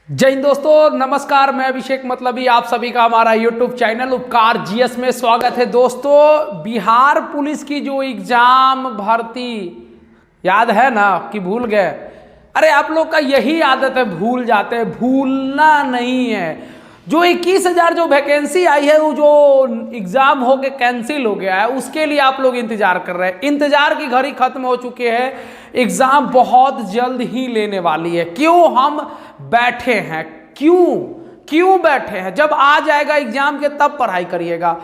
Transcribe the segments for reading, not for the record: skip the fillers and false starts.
जय हिंद दोस्तों, नमस्कार। मैं अभिषेक मतलबी, आप सभी का हमारा यूट्यूब चैनल उपकार जीएस में स्वागत है। दोस्तों, बिहार पुलिस की जो एग्जाम भर्ती याद है ना कि भूल गए? अरे आप लोग का यही आदत है, भूल जाते हैं। भूलना नहीं है। जो 21,000 जो वैकेंसी आई है, वो जो एग्जाम हो के कैंसिल हो गया है, उसके लिए आप लोग इंतजार कर रहे हैं। इंतजार की घड़ी खत्म हो चुकी है। एग्जाम बहुत जल्द ही लेने वाली है। क्यों हम बैठे हैं? क्यों बैठे हैं? जब आ जाएगा एग्जाम के तब पढ़ाई करिएगा।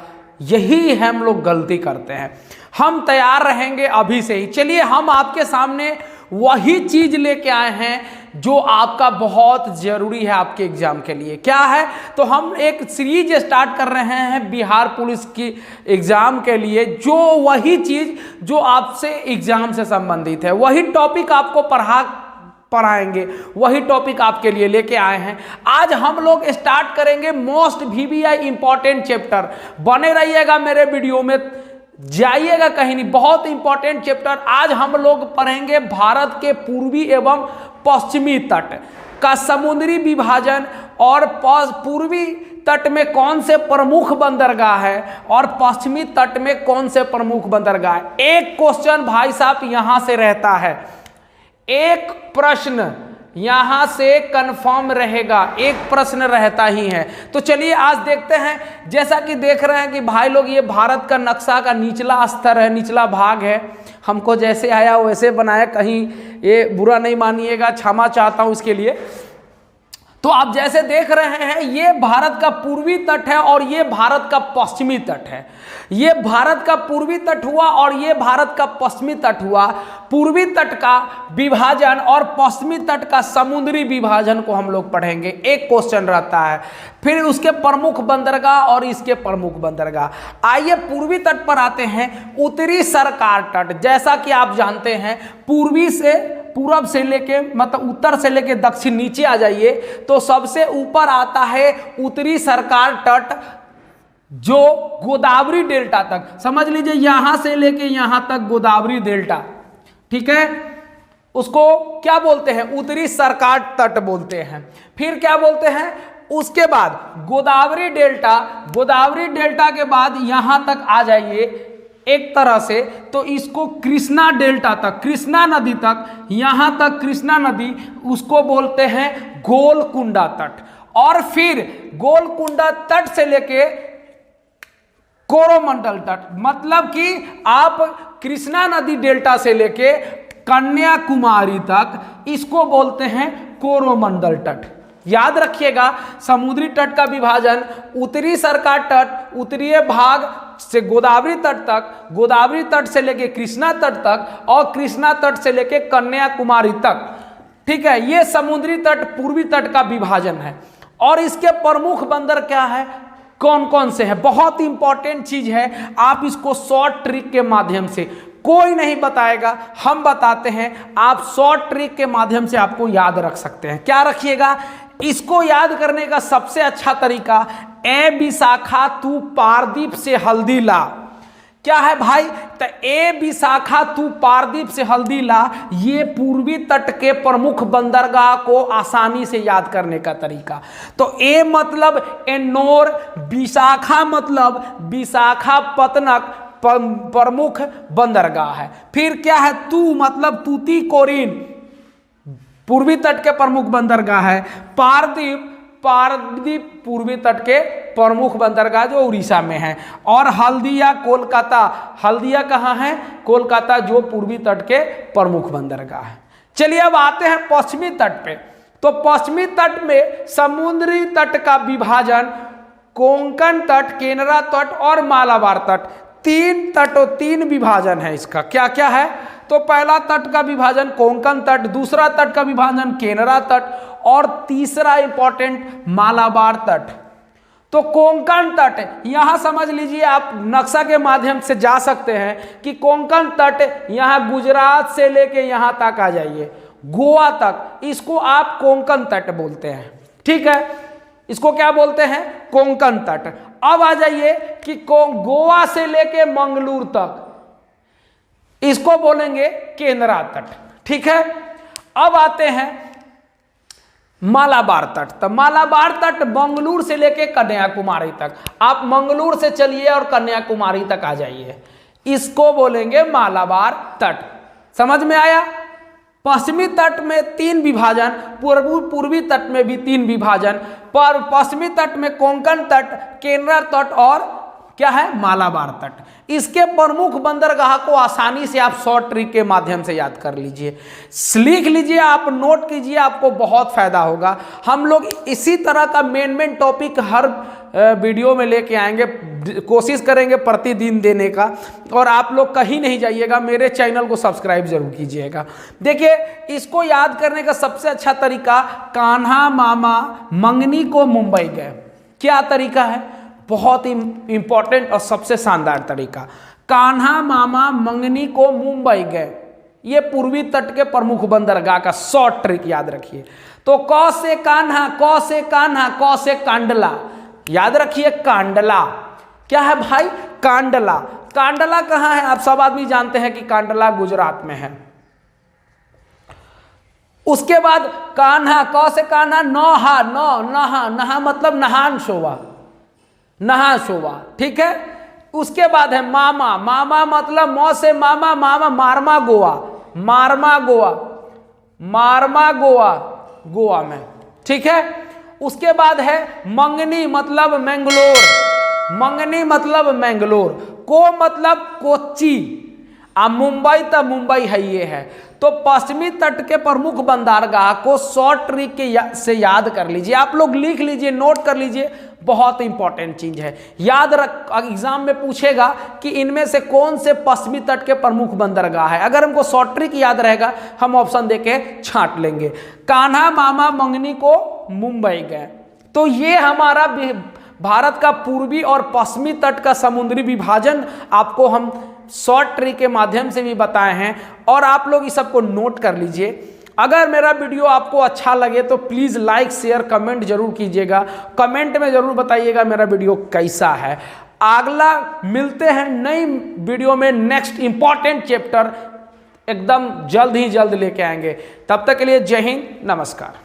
यही हम लोग गलती करते हैं। हम तैयार रहेंगे अभी से ही। चलिए, हम आपके सामने वही चीज लेके आए हैं जो आपका बहुत जरूरी है आपके एग्जाम के लिए। क्या है? तो हम एक सीरीज स्टार्ट कर रहे हैं बिहार पुलिस की एग्जाम के लिए, जो वही चीज जो आपसे एग्जाम से संबंधित है, वही टॉपिक आपको पढ़ाएंगे, वही टॉपिक आपके लिए लेके आए हैं। आज हम लोग स्टार्ट करेंगे मोस्ट वीवीआई इंपॉर्टेंट चैप्टर। बने रहिएगा मेरे वीडियो में, जाइएगा कहीं नहीं। बहुत इंपॉर्टेंट चैप्टर आज हम लोग पढ़ेंगे। भारत के पूर्वी एवं पश्चिमी तट का समुद्री विभाजन और पूर्वी तट में कौन से प्रमुख बंदरगाह है और पश्चिमी तट में कौन से प्रमुख बंदरगाह है। एक क्वेश्चन भाई साहब यहां से रहता है, एक प्रश्न यहां से कंफर्म रहेगा, एक प्रश्न रहता ही है। तो चलिए आज देखते हैं। जैसा कि देख रहे हैं कि भाई लोग, ये भारत का नक्शा का निचला स्तर है, निचला भाग है। हमको जैसे आया वैसे बनाया, कहीं ये बुरा नहीं मानिएगा, क्षमा चाहता हूं इसके लिए। तो आप जैसे देख रहे हैं, ये भारत का पूर्वी तट है और ये भारत का पश्चिमी तट है। ये भारत का पूर्वी तट हुआ और ये भारत का पश्चिमी तट हुआ। पूर्वी तट का विभाजन और पश्चिमी तट का समुद्री विभाजन को हम लोग पढ़ेंगे। एक क्वेश्चन रहता है। फिर उसके प्रमुख बंदरगाह और इसके प्रमुख बंदरगाह। आइए पूर्वी तट पर आते हैं। उत्तरी सरकार तट, जैसा कि आप जानते हैं, पूर्वी से पूरब से लेके मतलब उत्तर से लेके दक्षिण नीचे आ जाइए तो सबसे ऊपर आता है उत्तरी सरकार तट, जो गोदावरी डेल्टा तक, समझ लीजिए यहां से लेके यहां तक गोदावरी डेल्टा, ठीक है, उसको क्या बोलते हैं? उत्तरी सरकार तट बोलते हैं। फिर क्या बोलते हैं? उसके बाद गोदावरी डेल्टा, गोदावरी डेल्टा के बाद यहां तक आ जाइए एक तरह से, तो इसको कृष्णा डेल्टा तक, कृष्णा नदी तक, यहां तक कृष्णा नदी, उसको बोलते हैं गोलकुंडा तट। और फिर गोलकुंडा तट से लेके कोरोमंडल तट, मतलब कि आप कृष्णा नदी डेल्टा से लेके कन्याकुमारी तक, इसको बोलते हैं कोरोमंडल तट। याद रखिएगा, समुद्री तट का विभाजन उत्तरी सरकार तट, उत्तरीय भाग से गोदावरी तट तक, गोदावरी तट से लेके कृष्णा तट तक और कृष्णा तट से लेके कन्याकुमारी तक, ठीक है। ये समुद्री तट, पूर्वी तट का विभाजन है। और इसके प्रमुख बंदर क्या है, कौन कौन से हैं? बहुत इंपॉर्टेंट चीज है। आप इसको शॉर्ट ट्रिक के माध्यम से, कोई नहीं बताएगा, हम बताते हैं, आप शॉर्ट ट्रिक के माध्यम से आपको याद रख सकते हैं। क्या रखिएगा? इसको याद करने का सबसे अच्छा तरीका, ए विशाखा तू पारदीप से हल्दी ला। क्या है भाई? तो ए विशाखा तू पारदीप से हल्दी ला, ये पूर्वी तट के प्रमुख बंदरगाह को आसानी से याद करने का तरीका। तो ए मतलब एन्नोर, विशाखा मतलब विशाखापत्तनम प्रमुख बंदरगाह है। फिर क्या है? तू मतलब तूतीकोरिन, पूर्वी तट के प्रमुख बंदरगाह है। पारदीप, पारदीप पूर्वी तट के प्रमुख बंदरगाह जो उड़ीसा में है। और हल्दिया, कोलकाता, हल्दिया कहाँ है? कोलकाता, जो पूर्वी तट के प्रमुख बंदरगाह है। चलिए अब आते हैं पश्चिमी तट पे। तो पश्चिमी तट में समुद्री तट का विभाजन कोंकण तट, केनरा तट और मालाबार तट, तीन तट, तीन विभाजन है इसका। क्या क्या है? तो पहला तट का विभाजन कोंकण तट, दूसरा तट का विभाजन केनरा तट और तीसरा इंपॉर्टेंट मालाबार तट। तो कोंकण तट, यहां समझ लीजिए, आप नक्शा के माध्यम से जा सकते हैं कि कोंकण तट यहां गुजरात से लेके यहां तक आ जाइए, गोवा तक, इसको आप कोंकण तट बोलते हैं, ठीक है। इसको क्या बोलते हैं? कोंकण तट। अब आ जाइए कि गोवा से लेके मंगलूर तक, इसको बोलेंगे केनरा तट, ठीक है। अब आते हैं मालाबार तट। तो मालाबार तट मंगलूर से लेके कन्याकुमारी तक, आप मंगलूर से चलिए और कन्याकुमारी तक आ जाइए, इसको बोलेंगे मालाबार तट। समझ में आया? पश्चिमी तट में 3 विभाजन, पूर्वी तट में भी 3 विभाजन, पर पश्चिमी तट में कोंकण तट, केरला तट और क्या है, मालाबार तट। इसके प्रमुख बंदरगाह को आसानी से आप शॉर्ट ट्रिक के माध्यम से याद कर लीजिए, लिख लीजिए, आप नोट कीजिए, आपको बहुत फायदा होगा। हम लोग इसी तरह का मेन टॉपिक हर वीडियो में लेके आएंगे, कोशिश करेंगे प्रतिदिन देने का, और आप लोग कहीं नहीं जाइएगा, मेरे चैनल को सब्सक्राइब जरूर कीजिएगा। देखिए, इसको याद करने का सबसे अच्छा तरीका, कान्हा मामा मंगनी को मुंबई गए। क्या तरीका है? बहुत ही इंपॉर्टेंट और सबसे शानदार तरीका। कान्हा मामा मंगनी को मुंबई गए, ये पूर्वी तट के प्रमुख बंदरगाह का शॉर्ट ट्रिक याद रखिए। तो क से कान्हा, क से कान्हा, क से कांडला, याद रखिए कांडला। क्या है भाई? कांडला। कांडला कहाँ है? आप सब आदमी जानते हैं कि कांडला गुजरात में है। उसके बाद कान्हा, क से कान्हा, नौहा, नहा, नहा मतलब नहान शोभा, नहा शोभा, ठीक है। उसके बाद है मामा, मामा मतलब मौ से मामा, मामा मारमा गोवा, मारमा गोवा, मारमा गोवा, गोवा में, ठीक है। उसके बाद है मंगनी मतलब मैंगलोर, मंगनी मतलब मैंगलोर, को मतलब कोच्चि, मुंबई तो मुंबई है, ये है। तो पश्चिमी तट के प्रमुख बंदरगाह को शॉर्ट ट्रिक के से याद कर लीजिए, आप लोग लिख लीजिए, नोट कर लीजिए, बहुत इंपॉर्टेंट चीज है। याद रख, एग्जाम में पूछेगा कि इनमें से कौन से पश्चिमी तट के प्रमुख बंदरगाह है, अगर हमको शॉर्ट ट्रिक याद रहेगा हम ऑप्शन देके छांट लेंगे। कान्हा मामा मंगनी को मुंबई गए, तो ये हमारा भारत का पूर्वी और पश्चिमी तट का समुद्री विभाजन आपको हम शॉर्ट ट्रिक के माध्यम से भी बताए हैं, और आप लोग इस सबको नोट कर लीजिए। अगर मेरा वीडियो आपको अच्छा लगे तो प्लीज़ लाइक शेयर कमेंट जरूर कीजिएगा, कमेंट में जरूर बताइएगा मेरा वीडियो कैसा है। अगला मिलते हैं नई वीडियो में, नेक्स्ट इंपॉर्टेंट चैप्टर एकदम जल्द ही जल्द लेके आएंगे। तब तक के लिए जय हिंद, नमस्कार।